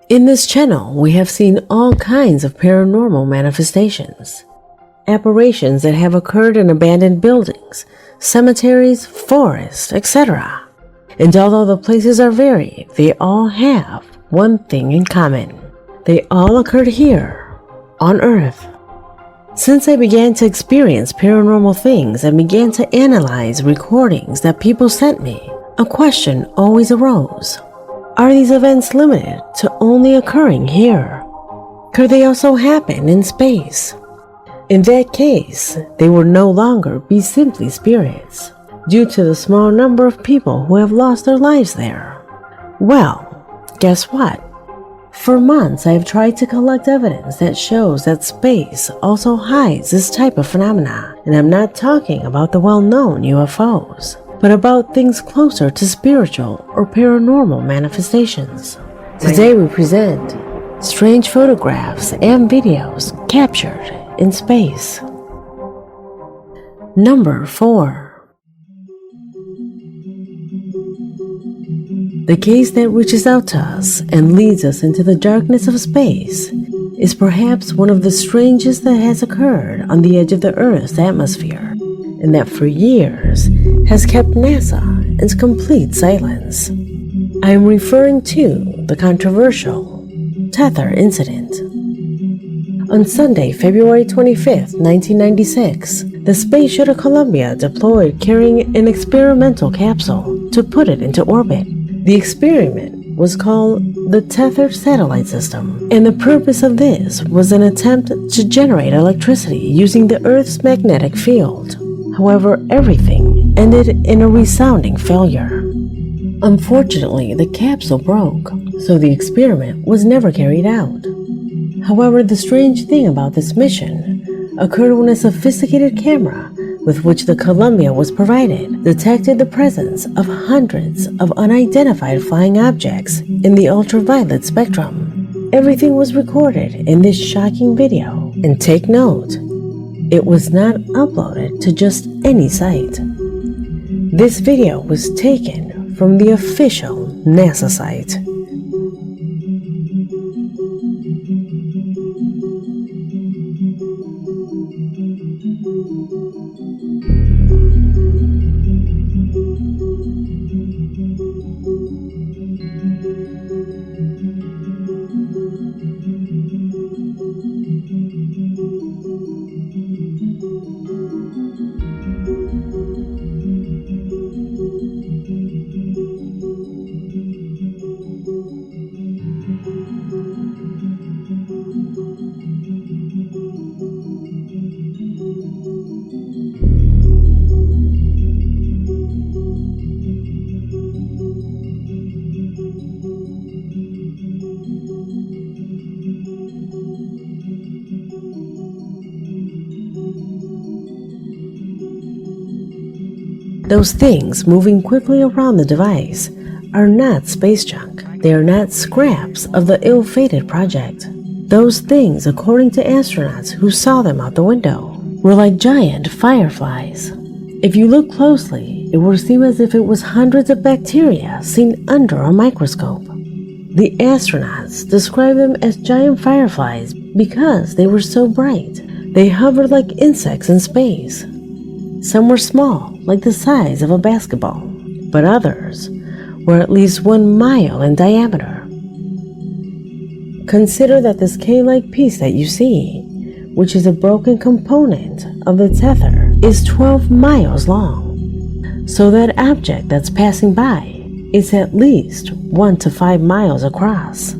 In this channel, we have seen all kinds of paranormal manifestations, apparitions that have occurred in abandoned buildings, cemeteries, forests, etc. And although the places are varied, they all have one thing in common. They all occurred here, on Earth. Since I began to experience paranormal things and began to analyze recordings that people sent me, a question always arose. Are these events limited to only occurring here? Could they also happen in space? In that case, they would no longer be simply spirits, due to the small number of people who have lost their lives there. Well, guess what? For months, I have tried to collect evidence that shows that space also hides this type of phenomena, and I'm not talking about the well-known UFOs, but about things closer to spiritual or paranormal manifestations. Today we present strange photographs and videos captured in space. Number 4. The case that reaches out to us and leads us into the darkness of space is perhaps one of the strangest that has occurred on the edge of the Earth's atmosphere, and that for years has kept NASA in complete silence. I am referring to the controversial Tether incident. On Sunday, February 25, 1996, the Space Shuttle Columbia deployed carrying an experimental capsule to put it into orbit. The experiment was called the Tether Satellite System, and the purpose of this was an attempt to generate electricity using the Earth's magnetic field. However, everything ended in a resounding failure. Unfortunately, the capsule broke, so the experiment was never carried out. However, the strange thing about this mission occurred when a sophisticated camera with which the Columbia was provided detected the presence of hundreds of unidentified flying objects in the ultraviolet spectrum. Everything was recorded in this shocking video, and take note, it was not uploaded to just any site. This video was taken from the official NASA site. Those things moving quickly around the device are not space junk. They are not scraps of the ill-fated project. Those things, according to astronauts who saw them out the window, were like giant fireflies. If you look closely, it will seem as if it was hundreds of bacteria seen under a microscope. The astronauts described them as giant fireflies because they were so bright. They hovered like insects in space. Some were small, like the size of a basketball, but others were at least 1 mile in diameter. Consider that this K-like piece that you see, which is a broken component of the tether, is 12 miles long. So that object that's passing by is at least 1 to 5 miles across.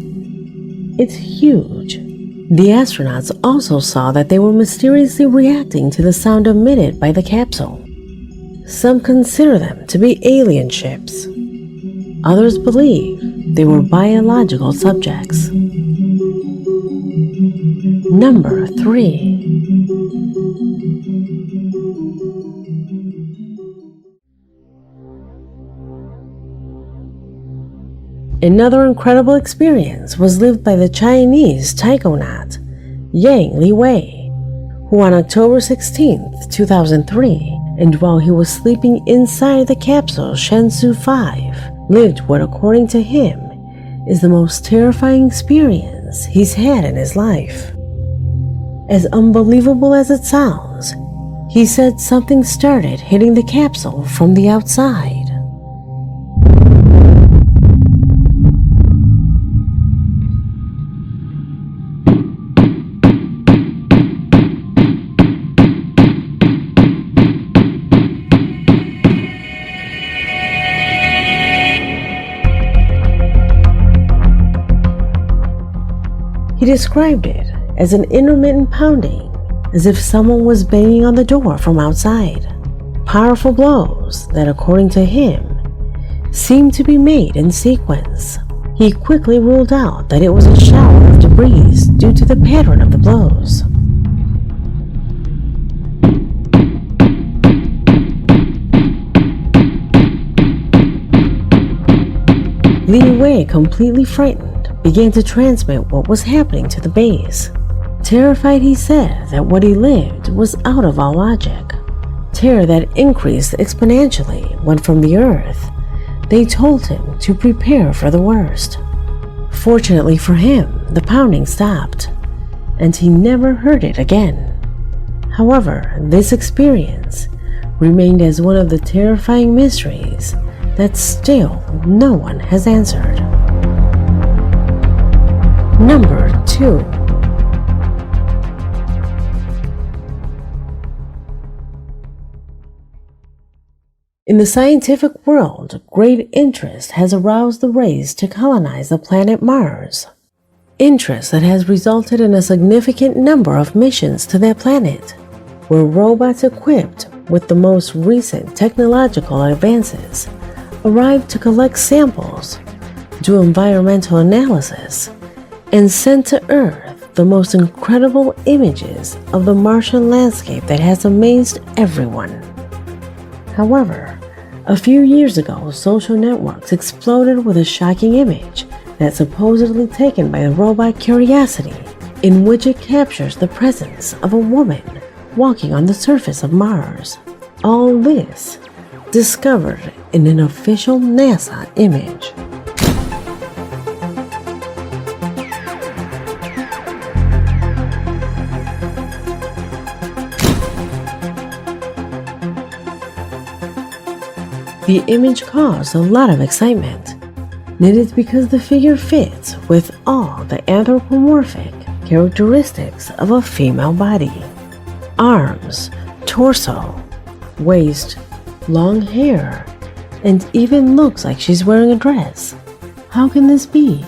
It's huge. The astronauts also saw that they were mysteriously reacting to the sound emitted by the capsule. Some consider them to be alien ships. Others believe they were biological subjects. Number 3. Another incredible experience was lived by the Chinese taikonaut Yang Liwei, who on October 16, 2003, and while he was sleeping inside the capsule Shenzhou 5, lived what, according to him, is the most terrifying experience he's had in his life. As unbelievable as it sounds, he said something started hitting the capsule from the outside. He described it as an intermittent pounding, as if someone was banging on the door from outside. Powerful blows that, according to him, seemed to be made in sequence. He quickly ruled out that it was a shower of debris due to the pattern of the blows. Li Wei, completely frightened, began to transmit what was happening to the base. Terrified, he said that what he lived was out of all logic. Terror that increased exponentially when from the earth, they told him to prepare for the worst. Fortunately for him, the pounding stopped, and he never heard it again. However, this experience remained as one of the terrifying mysteries that still no one has answered. Number 2. In the scientific world, great interest has aroused the race to colonize the planet Mars. Interest that has resulted in a significant number of missions to that planet, where robots equipped with the most recent technological advances arrive to collect samples, do environmental analysis, and send to Earth the most incredible images of the Martian landscape that has amazed everyone. However, a few years ago, social networks exploded with a shocking image that's supposedly taken by the robot Curiosity, in which it captures the presence of a woman walking on the surface of Mars. All this discovered in an official NASA image. The image caused a lot of excitement, and it is because the figure fits with all the anthropomorphic characteristics of a female body. Arms, torso, waist, long hair, and even looks like she's wearing a dress. How can this be?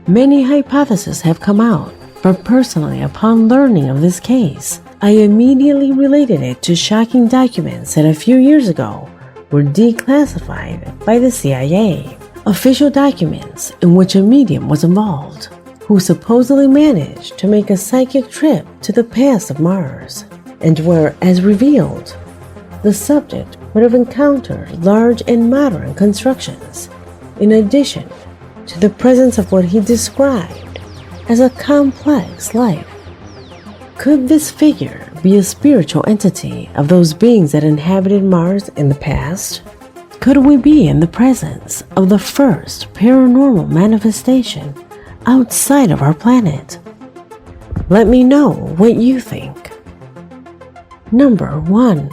Many hypotheses have come out, but personally, upon learning of this case, I immediately related it to shocking documents that a few years ago were declassified by the CIA. Official documents in which a medium was involved, who supposedly managed to make a psychic trip to the past of Mars, and where, as revealed, the subject would have encountered large and modern constructions, in addition to the presence of what he described as a complex life. Could this figure be a spiritual entity of those beings that inhabited Mars in the past? Could we be in the presence of the first paranormal manifestation outside of our planet? Let me know what you think. Number 1.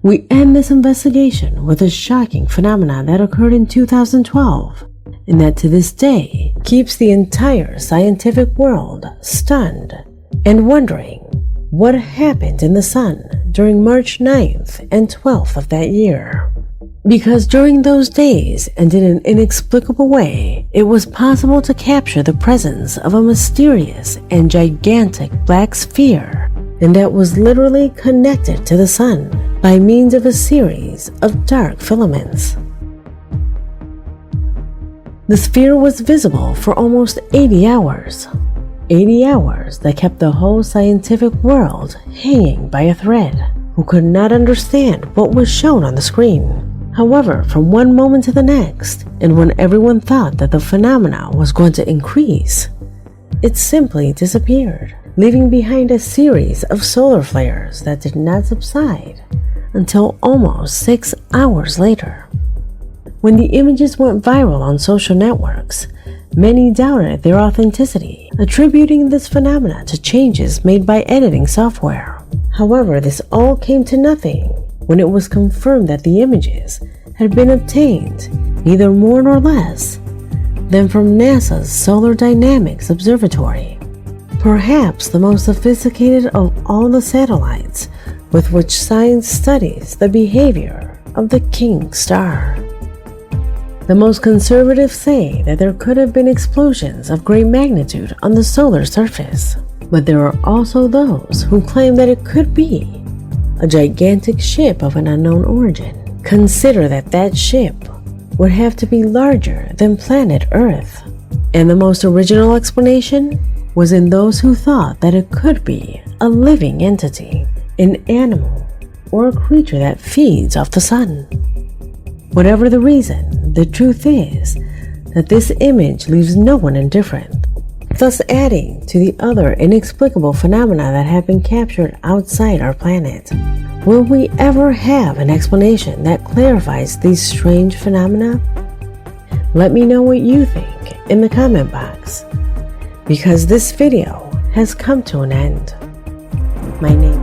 We end this investigation with a shocking phenomenon that occurred in 2012, and that to this day keeps the entire scientific world stunned and wondering what happened in the sun during March 9th and 12th of that year. Because during those days, and in an inexplicable way, it was possible to capture the presence of a mysterious and gigantic black sphere, and that was literally connected to the sun by means of a series of dark filaments. The sphere was visible for almost 80 hours. 80 hours that kept the whole scientific world hanging by a thread, who could not understand what was shown on the screen. However, from one moment to the next, and when everyone thought that the phenomena was going to increase, it simply disappeared, leaving behind a series of solar flares that did not subside until almost 6 hours later. When the images went viral on social networks, many doubted their authenticity, attributing this phenomena to changes made by editing software. However, this all came to nothing when it was confirmed that the images had been obtained neither more nor less than from NASA's Solar Dynamics Observatory, perhaps the most sophisticated of all the satellites with which science studies the behavior of the king star. The most conservative say that there could have been explosions of great magnitude on the solar surface, but there are also those who claim that it could be a gigantic ship of an unknown origin. Consider that that ship would have to be larger than planet Earth. And the most original explanation was in those who thought that it could be a living entity, an animal, or a creature that feeds off the sun. Whatever the reason, the truth is that this image leaves no one indifferent, thus adding to the other inexplicable phenomena that have been captured outside our planet. Will we ever have an explanation that clarifies these strange phenomena? Let me know what you think in the comment box, because this video has come to an end. My name